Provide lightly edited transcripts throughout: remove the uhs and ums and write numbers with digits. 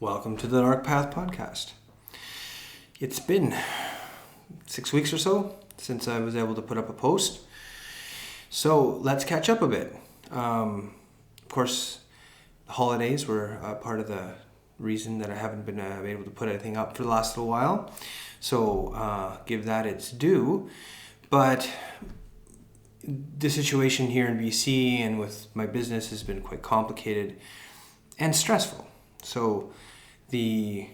Welcome to the Dark Path Podcast. It's been 6 weeks or so since I was able to put up a post. So let's catch up a bit. Of course, the holidays were part of the reason that I haven't been able to put anything up for the last little while. So give that its due. But the situation here in BC and with my business has been quite complicated and stressful. So the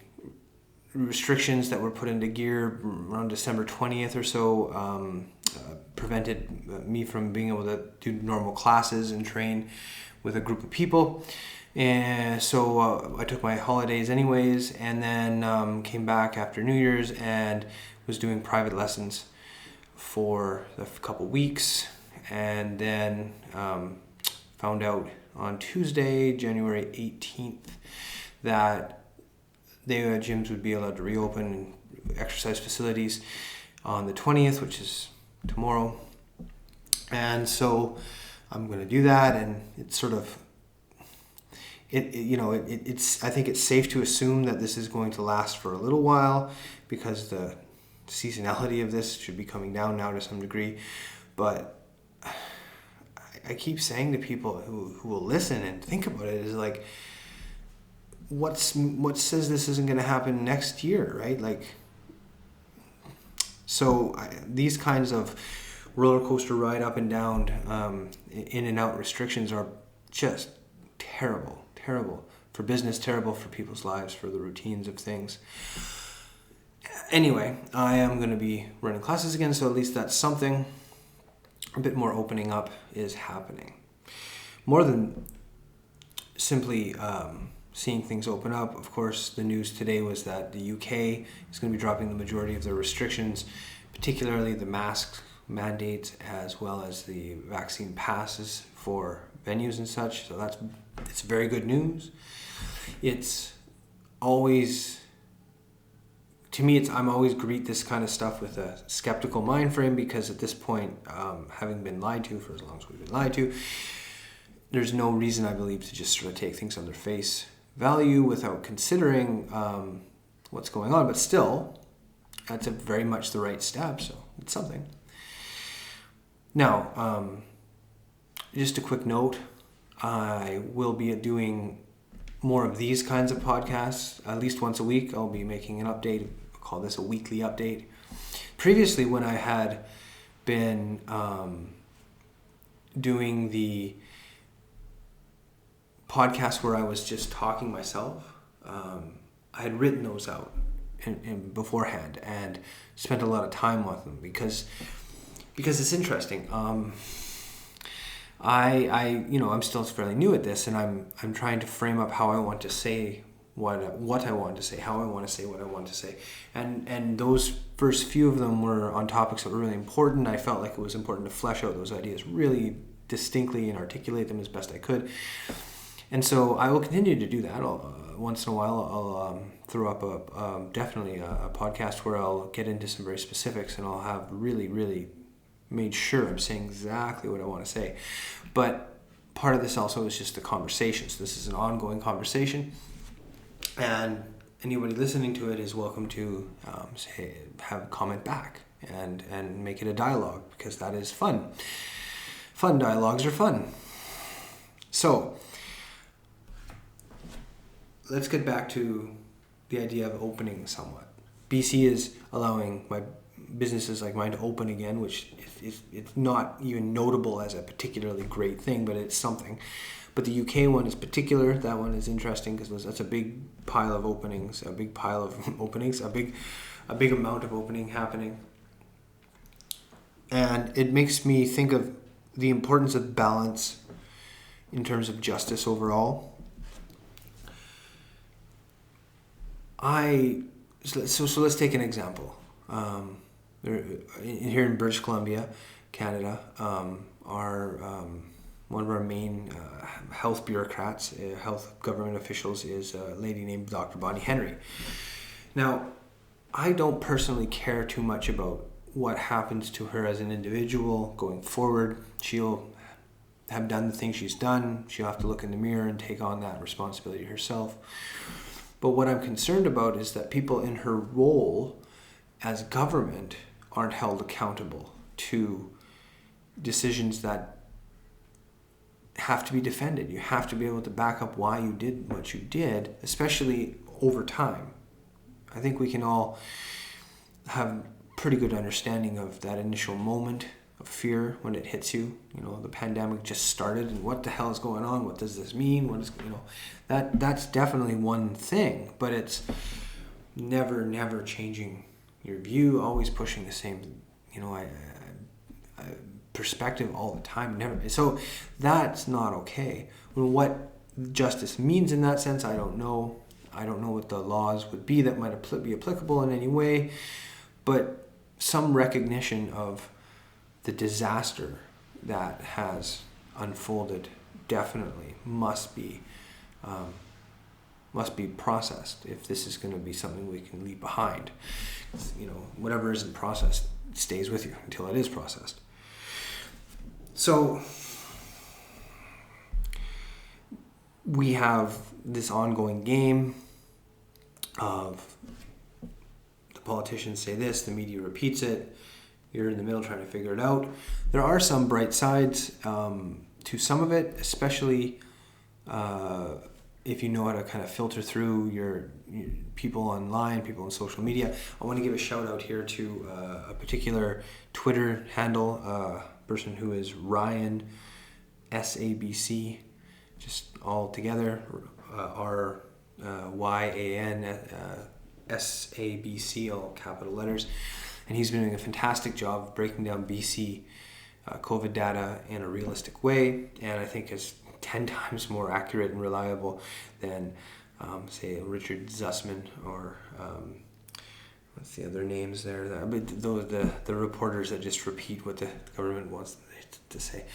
restrictions that were put into gear around December 20th or so prevented me from being able to do normal classes and train with a group of people. And so I took my holidays anyways, and then came back after New Year's and was doing private lessons for a couple weeks, and then found out on Tuesday, January 18th, that the gyms would be allowed to reopen and exercise facilities on the 20th, which is tomorrow. And so I'm going to do that, and it's sort of it's I think it's safe to assume that this is going to last for a little while, because the seasonality of this should be coming down now to some degree. But I keep saying to people who will listen and think about it is like, what says this isn't going to happen next year, right? These kinds of roller coaster ride up and down, in and out restrictions are just terrible for business, terrible for people's lives, for the routines of things. Anyway, I am going to be running classes again, so at least that's something. A bit more opening up is happening. More than simply seeing things open up, of course, the news today was that the UK is going to be dropping the majority of their restrictions, particularly the mask mandates as well as the vaccine passes for venues and such. So it's very good news. It's always, to me, I'm always greet this kind of stuff with a skeptical mind frame, because at this point, having been lied to for as long as we've been lied to, there's no reason, I believe, to just sort of take things on their face value without considering what's going on. But still, that's very much the right step, so it's something. Now, just a quick note, I will be doing more of these kinds of podcasts at least once a week. I'll be making an update. I'll call this a weekly update. Previously, when I had been doing the podcast where I was just talking myself, I had written those out in beforehand and spent a lot of time with them because it's interesting. I'm still fairly new at this, and I'm trying to frame up how I want to say what I want to say, how I want to say what I want to say, and those first few of them were on topics that were really important. I felt like it was important to flesh out those ideas really distinctly and articulate them as best I could. And so I will continue to do that. Once in a while, I'll throw up definitely a podcast where I'll get into some very specifics, and I'll have really, really made sure I'm saying exactly what I want to say. But part of this also is just the conversation. So this is an ongoing conversation, and anybody listening to it is welcome to have a comment back and make it a dialogue, because that is fun. Fun dialogues are fun. So let's get back to the idea of opening somewhat. BC is allowing my businesses like mine to open again, which it's not even notable as a particularly great thing, but it's something. But the UK one is particular. That one is interesting because that's a big pile of openings, a big amount of opening happening. And it makes me think of the importance of balance in terms of justice overall. So let's take an example. Here in British Columbia, Canada, one of our main health bureaucrats, health government officials, is a lady named Dr. Bonnie Henry. Now, I don't personally care too much about what happens to her as an individual going forward. She'll have done the things she's done. She'll have to look in the mirror and take on that responsibility herself. But what I'm concerned about is that people in her role as government aren't held accountable to decisions that have to be defended. You have to be able to back up why you did what you did, especially over time. I think we can all have pretty good understanding of that initial moment of fear when it hits you. You know, the pandemic just started, and what the hell is going on? What does this mean? What is, you know, that's definitely one thing, but it's never changing your view, always pushing the same, you know, perspective all the time. Never. So that's not okay. What justice means in that sense, I don't know. I don't know what the laws would be that might be applicable in any way, but some recognition of the disaster that has unfolded definitely must be processed if this is going to be something we can leave behind. You know, whatever isn't processed stays with you until it is processed. So we have this ongoing game of the politicians say this, the media repeats it, you're in the middle trying to figure it out. There are some bright sides to some of it, especially if you know how to kind of filter through your people online, people on social media. I want to give a shout out here to a particular Twitter handle, person who is Ryan SABC, just all together, RYAN SABC, all capital letters. And he's been doing a fantastic job of breaking down BC COVID data in a realistic way, and I think is 10 times more accurate and reliable than, say, Richard Zussman or what's the other names there? The reporters that just repeat what the government wants to say,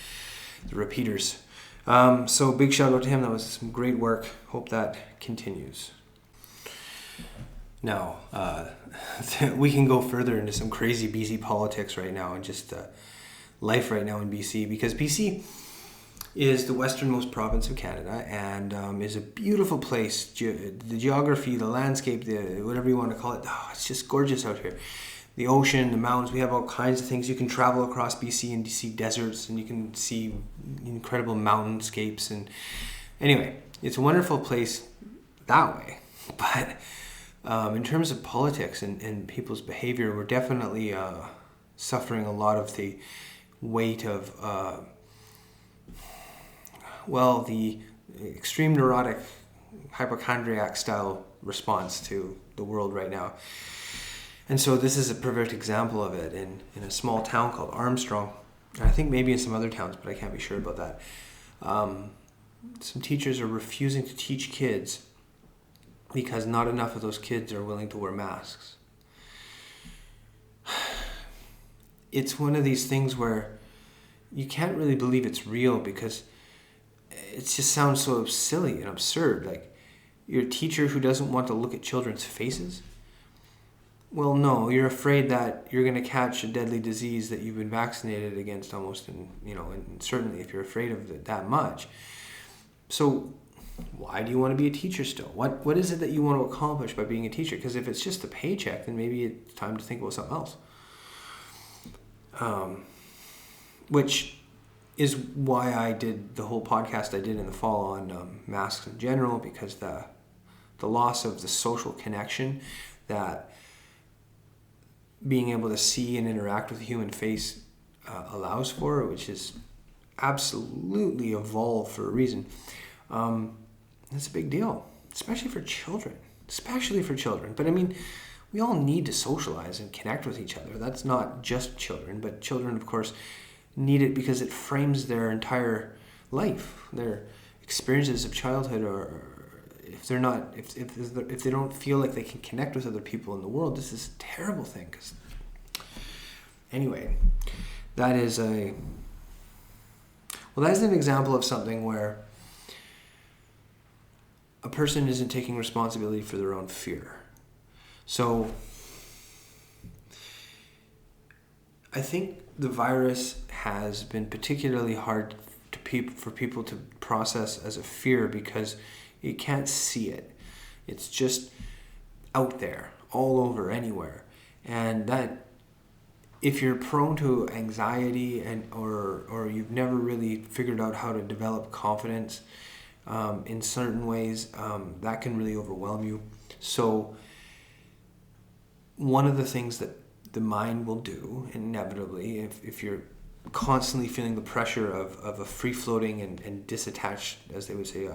the repeaters. So big shout out to him. That was some great work. Hope that continues. Now, we can go further into some crazy BC politics right now and just life right now in BC, because BC is the westernmost province of Canada and is a beautiful place. The geography, the landscape, whatever you want to call it, it's just gorgeous out here. The ocean, the mountains, we have all kinds of things. You can travel across BC and see deserts, and you can see incredible mountainscapes. And anyway, it's a wonderful place that way. But in terms of politics and people's behavior, we're definitely suffering a lot of the weight of the extreme neurotic hypochondriac style response to the world right now. And so this is a perfect example of it in a small town called Armstrong. And I think maybe in some other towns, but I can't be sure about that. Some teachers are refusing to teach kids because not enough of those kids are willing to wear masks. It's one of these things where you can't really believe it's real because it just sounds so silly and absurd. Like, you're a teacher who doesn't want to look at children's faces? Well, no, you're afraid that you're going to catch a deadly disease that you've been vaccinated against almost, and certainly if you're afraid of it that much. So why do you want to be a teacher still? What is it that you want to accomplish by being a teacher? Because if it's just a paycheck, then maybe it's time to think about something else. Which is why I did the whole podcast I did in the fall on masks in general, because the loss of the social connection that being able to see and interact with a human face allows for, which is absolutely evolved for a reason. That's a big deal, especially for children. But I mean, we all need to socialize and connect with each other. That's not just children, but children, of course, need it because it frames their entire life, their experiences of childhood. Or if they don't feel like they can connect with other people in the world, this is a terrible thing. Anyway, that is an example of something where a person isn't taking responsibility for their own fear. So I think the virus has been particularly hard for people to process as a fear because you can't see it. It's just out there, all over, anywhere. And that, if you're prone to anxiety or you've never really figured out how to develop confidence in certain ways, that can really overwhelm you. So one of the things that the mind will do inevitably, if you're constantly feeling the pressure of a free-floating and disattached, as they would say,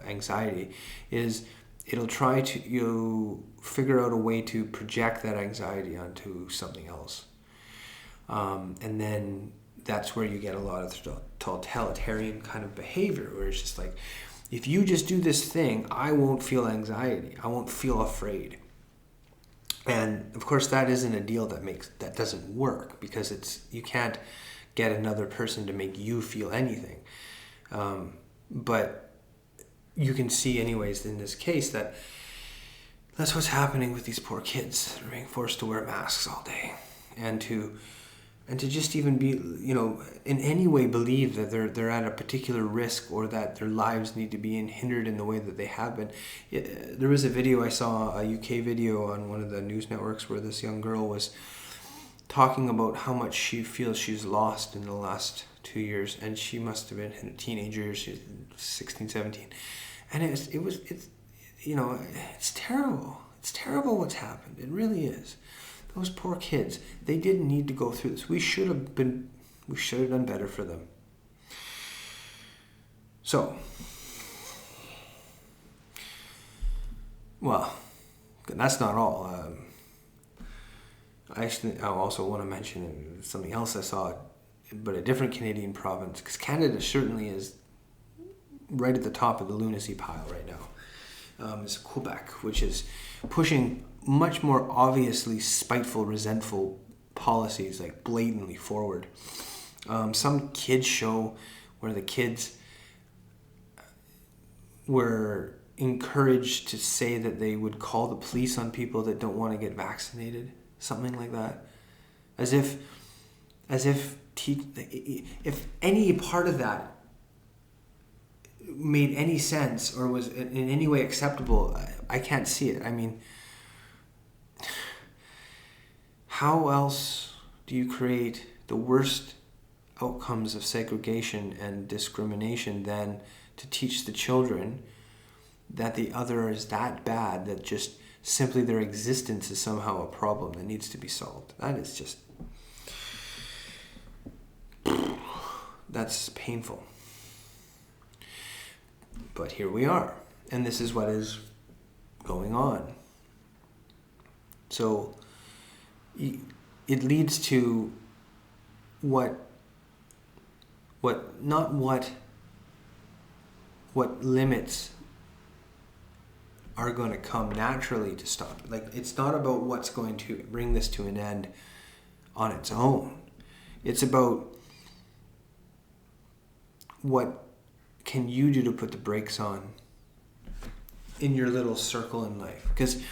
anxiety, is it'll try to figure out a way to project that anxiety onto something else. And then that's where you get a lot of totalitarian kind of behavior, where it's just like, if you just do this thing, I won't feel anxiety. I won't feel afraid. And of course, that isn't a deal that doesn't work, because you can't get another person to make you feel anything. But you can see, anyways, in this case, that's what's happening with these poor kids. They're being forced to wear masks all day, and to just even be, in any way believe that they're at a particular risk, or that their lives need to be hindered in the way that they have been. There was a video, I saw a UK video on one of the news networks, where this young girl was talking about how much she feels she's lost in the last 2 years, and she must have been a teenager. She's 16, 17, and it's terrible. It's terrible what's happened. It really is. Those poor kids, they didn't need to go through this. We should have done better for them. So, well, that's not all. I also want to mention something else I saw, but a different Canadian province, because Canada certainly is right at the top of the lunacy pile right now. Is Quebec, which is pushing much more obviously spiteful, resentful policies, like blatantly forward. Some kids show where the kids were encouraged to say that they would call the police on people that don't want to get vaccinated, something like that, as if if any part of that made any sense or was in any way acceptable. I can't see it. I mean, how else do you create the worst outcomes of segregation and discrimination than to teach the children that the other is that bad, that just simply their existence is somehow a problem that needs to be solved? That is just, that's painful. But here we are, and this is what is going on. So it leads to what limits are going to come naturally to stop. Like, it's not about what's going to bring this to an end on its own. It's about what can you do to put the brakes on in your little circle in life. Because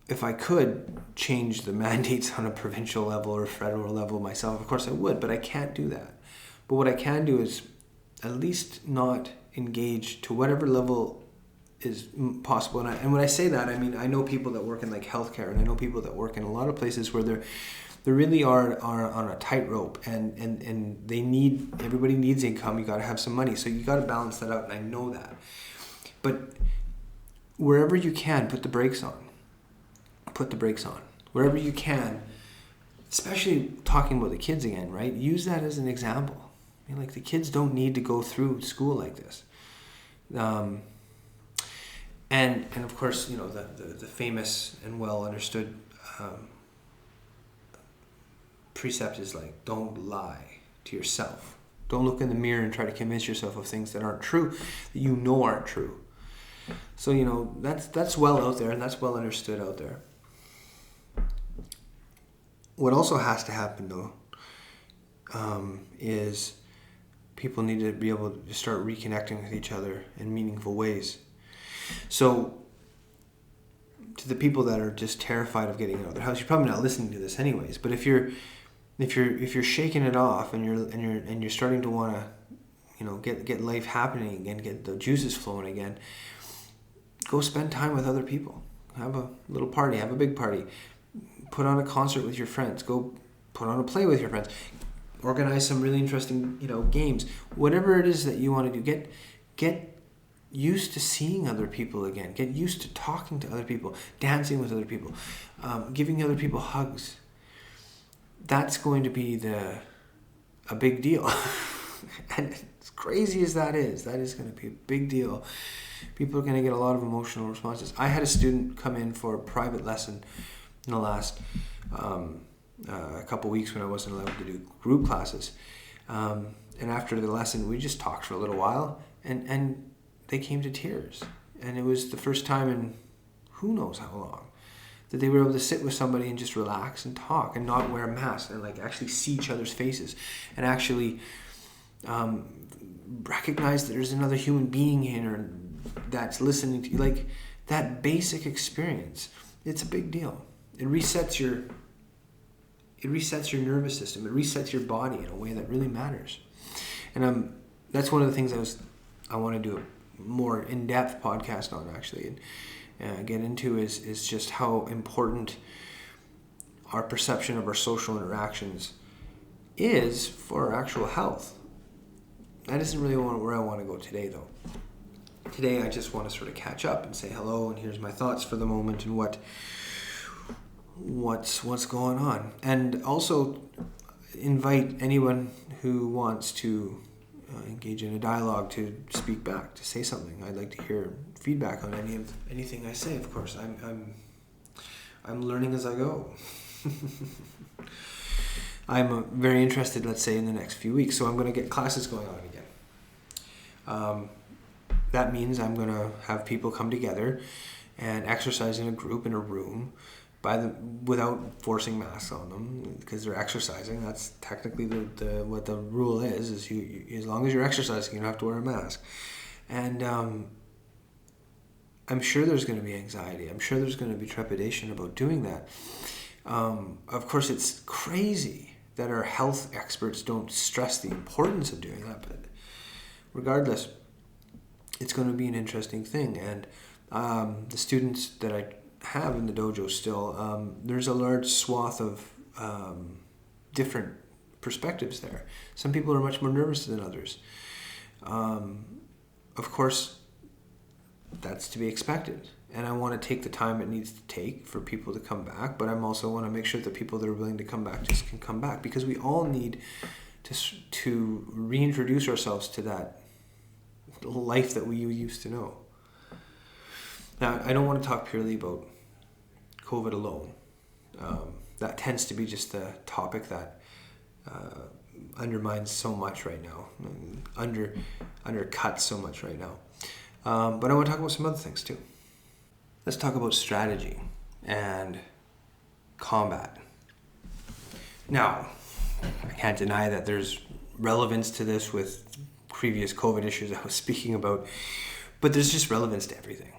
if I could change the mandates on a provincial level or federal level myself, of course I would, but I can't do that. But what I can do is at least not engage to whatever level is possible. And when I say that, I mean, I know people that work in like healthcare, and I know people that work in a lot of places where they really are on a tightrope, and everybody needs income. You got to have some money, so you got to balance that out, and I know that. But wherever you can, put the brakes on. Wherever you can, especially talking about the kids again, right? Use that as an example. I mean, like, the kids don't need to go through school like this. And of course, the famous and well understood precept is like, don't lie to yourself. Don't look in the mirror and try to convince yourself of things that aren't true, that you know aren't true. So, that's well out there, and that's well understood out there. What also has to happen, though, is people need to be able to start reconnecting with each other in meaningful ways. So, to the people that are just terrified of getting out of their house, you're probably not listening to this anyways. But if you're shaking it off and you're starting to want to, get life happening again, get the juices flowing again. Go spend time with other people. Have a little party, have a big party. Put on a concert with your friends. Go put on a play with your friends. Organize some really interesting, games. Whatever it is that you want to do, get used to seeing other people again. Get used to talking to other people, dancing with other people, giving other people hugs. That's going to be a big deal. And as crazy as that is going to be a big deal. People are going to get a lot of emotional responses. I had a student come in for a private lesson in the last a couple weeks when I wasn't allowed to do group classes. And after the lesson, we just talked for a little while, and they came to tears. And it was the first time in who knows how long that they were able to sit with somebody and just relax and talk and not wear a mask and actually see each other's faces and actually recognize that there's another human being here that's listening to you. That basic experience, it's a big deal. It resets your nervous system. It resets your body in a way that really matters. And that's one of the things I want to do a more in-depth podcast on, actually, and get into is just how important our perception of our social interactions is for our actual health. That isn't really where I want to go today, though. Today, I just want to sort of catch up and say hello, and here's my thoughts for the moment and what's going on, and also invite anyone who wants to engage in a dialogue to speak back, to say something. I'd like to hear feedback on anything I say. Of course, I'm learning as I go. I'm very interested, let's say, in the next few weeks, so I'm going to get classes going on again. That means I'm going to have people come together and exercise in a group in a room without forcing masks on them, because they're exercising. That's technically what the rule is you, as long as you're exercising, you don't have to wear a mask. And I'm sure there's going to be anxiety. I'm sure there's going to be trepidation about doing that. Of course, it's crazy that our health experts don't stress the importance of doing that, but regardless, it's going to be an interesting thing. And the students that I have in the dojo still, there's a large swath of different perspectives there. Some people are much more nervous than others. Of course, that's to be expected. And I want to take the time it needs to take for people to come back, but I'm also want to make sure that people that are willing to come back just can come back, because we all need to reintroduce ourselves to that life that we used to know. Now, I don't want to talk purely about COVID alone. That tends to be just the topic that undermines so much right now, undercuts so much right now. But I want to talk about some other things too. Let's talk about strategy and combat. Now, I can't deny that there's relevance to this with previous COVID issues I was speaking about, but there's just relevance to everything.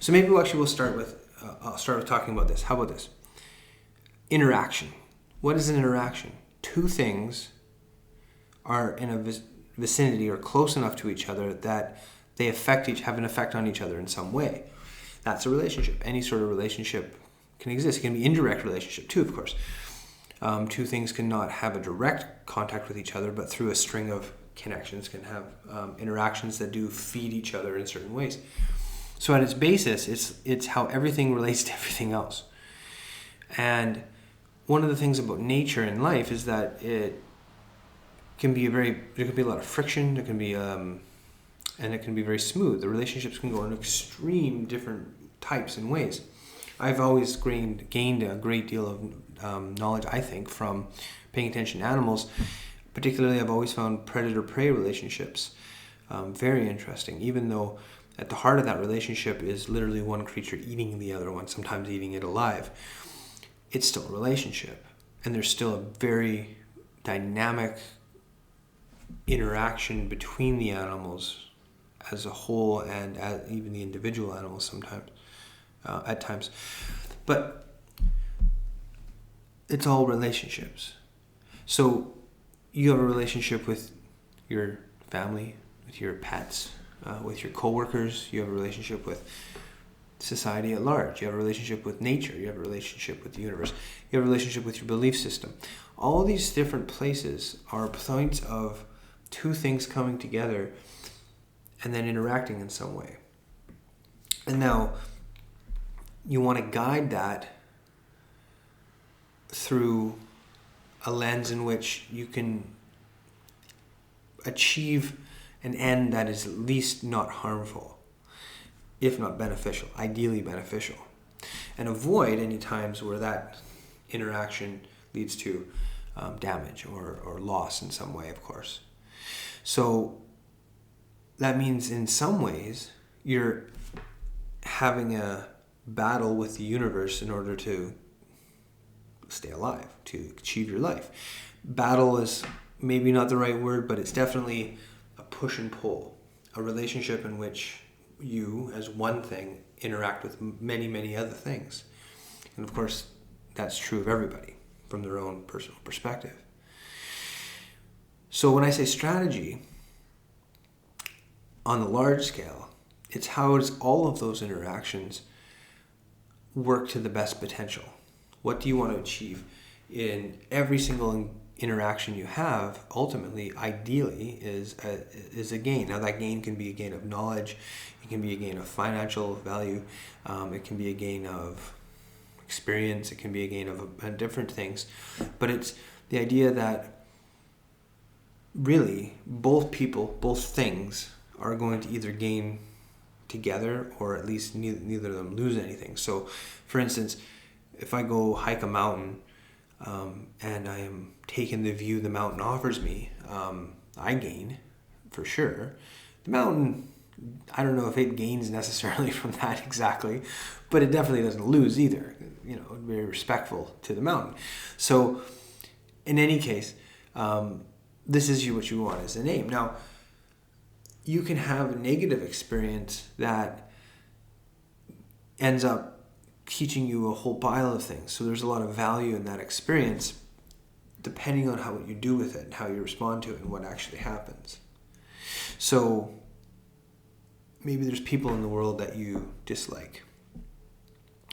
So maybe we'll start with talking about this. How about this? Interaction. What is an interaction? Two things are in a vicinity or close enough to each other that they have an effect on each other in some way. That's a relationship. Any sort of relationship can exist. It can be indirect relationship too, of course. Two things cannot have a direct contact with each other, but through a string of connections can have interactions that do feed each other in certain ways. So at its basis, it's how everything relates to everything else. And one of the things about nature and life is that there can be a lot of friction. There can be and it can be very smooth. The relationships can go in extreme different types and ways. I've always gained a great deal of knowledge, I think, from paying attention to animals. Particularly, I've always found predator-prey relationships very interesting, even though at the heart of that relationship is literally one creature eating the other one, sometimes eating it alive. It's still a relationship, and there's still a very dynamic interaction between the animals as a whole and even the individual animals sometimes, at times. But it's all relationships. So you have a relationship with your family, with your pets, with your coworkers. You have a relationship with society at large. You have a relationship with nature. You have a relationship with the universe. You have a relationship with your belief system. All these different places are points of two things coming together and then interacting in some way. And now you want to guide that through a lens in which you can achieve an end that is at least not harmful, if not beneficial, ideally beneficial, and avoid any times where that interaction leads to damage or loss in some way, of course. So that means in some ways you're having a battle with the universe in order to stay alive, to achieve your life. Battle is maybe not the right word, but it's definitely a push and pull, a relationship in which you, as one thing, interact with many, many other things. And of course, that's true of everybody from their own personal perspective. So when I say strategy, on the large scale, it's how does all of those interactions work to the best potential? What do you want to achieve in every single interaction you have? Ultimately, ideally, is a gain. Now, that gain can be a gain of knowledge. It can be a gain of financial value. It can be a gain of experience. It can be a gain of different things. But it's the idea that really both people, both things, are going to either gain together or at least neither of them lose anything. So, for instance, if I go hike a mountain and I am taking the view the mountain offers me, I gain for sure. The mountain, I don't know if it gains necessarily from that exactly, but it definitely doesn't lose either. You know, very respectful to the mountain. So, in any case, this is what you want as an aim. Now, you can have a negative experience that ends up teaching you a whole pile of things. So there's a lot of value in that experience depending on what you do with it and how you respond to it and what actually happens. So maybe there's people in the world that you dislike.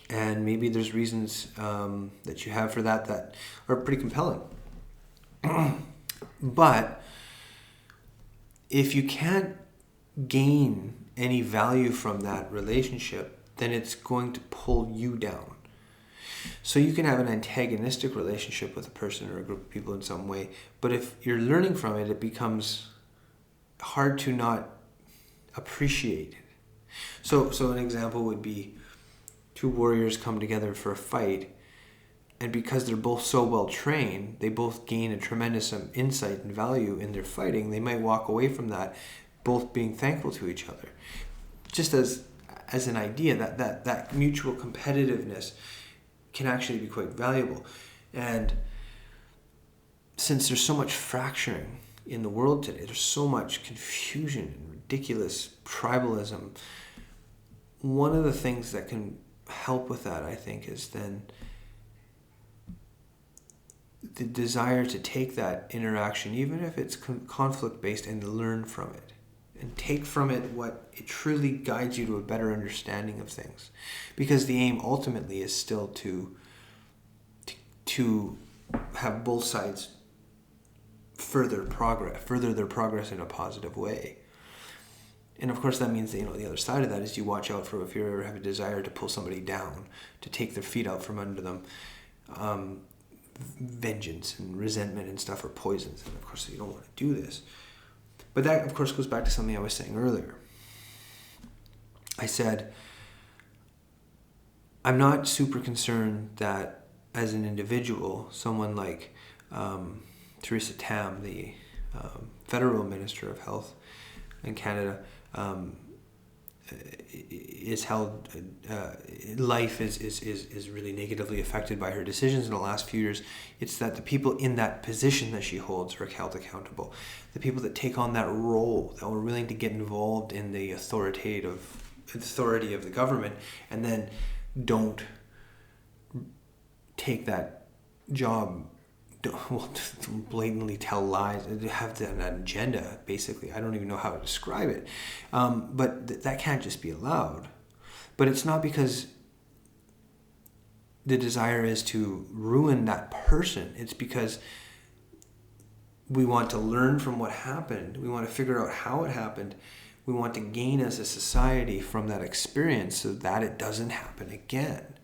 And maybe there's reasons that you have for that are pretty compelling. But if you can't gain any value from that relationship, then it's going to pull you down. So you can have an antagonistic relationship with a person or a group of people in some way, but if you're learning from it, it becomes hard to not appreciate it. So an example would be two warriors come together for a fight, and because they're both so well trained, they both gain a tremendous insight and value in their fighting. They might walk away from that both being thankful to each other. Just as an idea, that mutual competitiveness can actually be quite valuable. And since there's so much fracturing in the world today, there's so much confusion and ridiculous tribalism, one of the things that can help with that, I think, is then the desire to take that interaction, even if it's conflict-based, and learn from it. And take from it what it truly guides you to a better understanding of things. Because the aim ultimately is still to have both sides further their progress in a positive way. And of course that means that, the other side of that is you watch out for if you ever have a desire to pull somebody down, to take their feet out from under them. Vengeance and resentment and stuff are poisons, and of course you don't want to do this. But that of course goes back to something I was saying earlier. I said I'm not super concerned that as an individual, someone like Theresa Tam, the federal minister of health in Canada, is held life is really negatively affected by her decisions in the last few years. It's that the people in that position that she holds are held accountable. The people that take on that role, that are willing to get involved in the authority of the government, and then don't take that job blatantly tell lies, have an agenda, basically. I don't even know how to describe it. But that can't just be allowed. But it's not because the desire is to ruin that person. It's because we want to learn from what happened. We want to figure out how it happened. We want to gain as a society from that experience so that it doesn't happen again.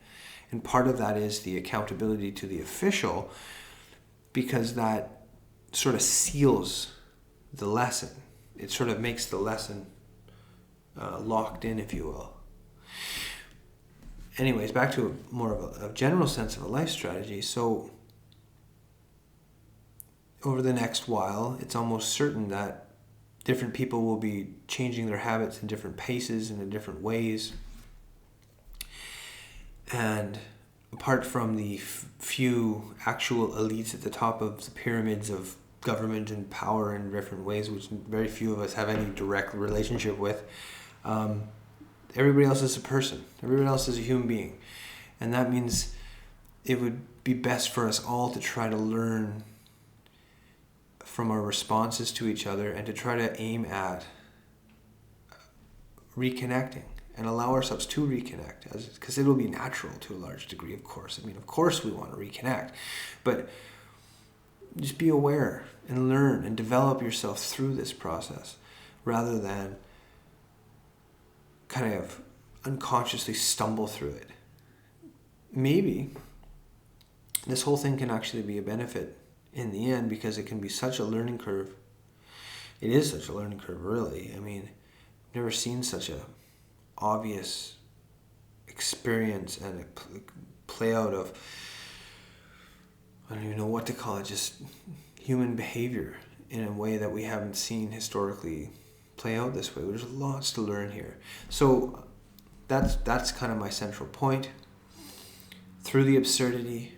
And part of that is the accountability to the official, because that sort of seals the lesson. It sort of makes the lesson locked in, if you will. Anyways, back to more of a general sense of a life strategy. So over the next while, it's almost certain that different people will be changing their habits in different paces and in different ways. And apart from the few actual elites at the top of the pyramids of government and power in different ways, which very few of us have any direct relationship with, everybody else is a person. Everybody else is a human being. And that means it would be best for us all to try to learn from our responses to each other and to try to aim at reconnecting and allow ourselves to reconnect, because it'll be natural to a large degree, of course. I mean, of course we want to reconnect, but just be aware and learn and develop yourself through this process rather than kind of unconsciously stumble through it. Maybe this whole thing can actually be a benefit in the end, because it can be such a learning curve. It is such a learning curve, really. I mean, I've never seen such a obvious experience and a play out of, I don't even know what to call it, just human behavior in a way that we haven't seen historically play out this way. There's lots to learn here. So that's kind of my central point. Through the absurdity,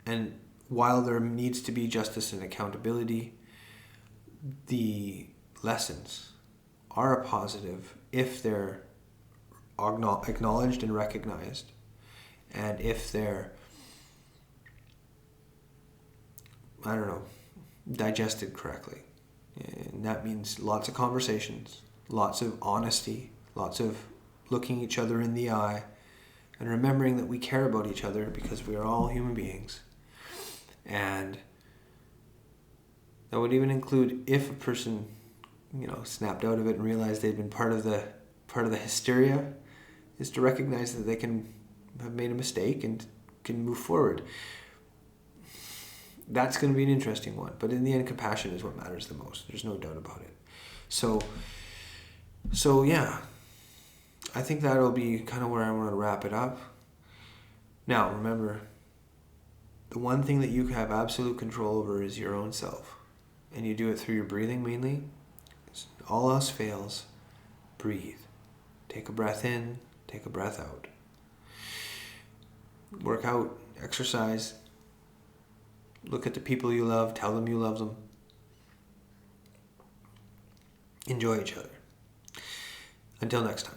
and while there needs to be justice and accountability, the lessons are a positive if they're acknowledged and recognized, and if they're, digested correctly. And that means lots of conversations, lots of honesty, lots of looking each other in the eye, and remembering that we care about each other because we are all human beings. And that would even include if a person, snapped out of it and realized they'd been part of the hysteria, is to recognize that they can have made a mistake and can move forward. That's going to be an interesting one. But in the end, compassion is what matters the most. There's no doubt about it. So yeah, I think that'll be kind of where I want to wrap it up. Now, remember, the one thing that you have absolute control over is your own self. And you do it through your breathing mainly. All else fails, breathe. Take a breath in, take a breath out. Work out, exercise. Look at the people you love, tell them you love them. Enjoy each other. Until next time.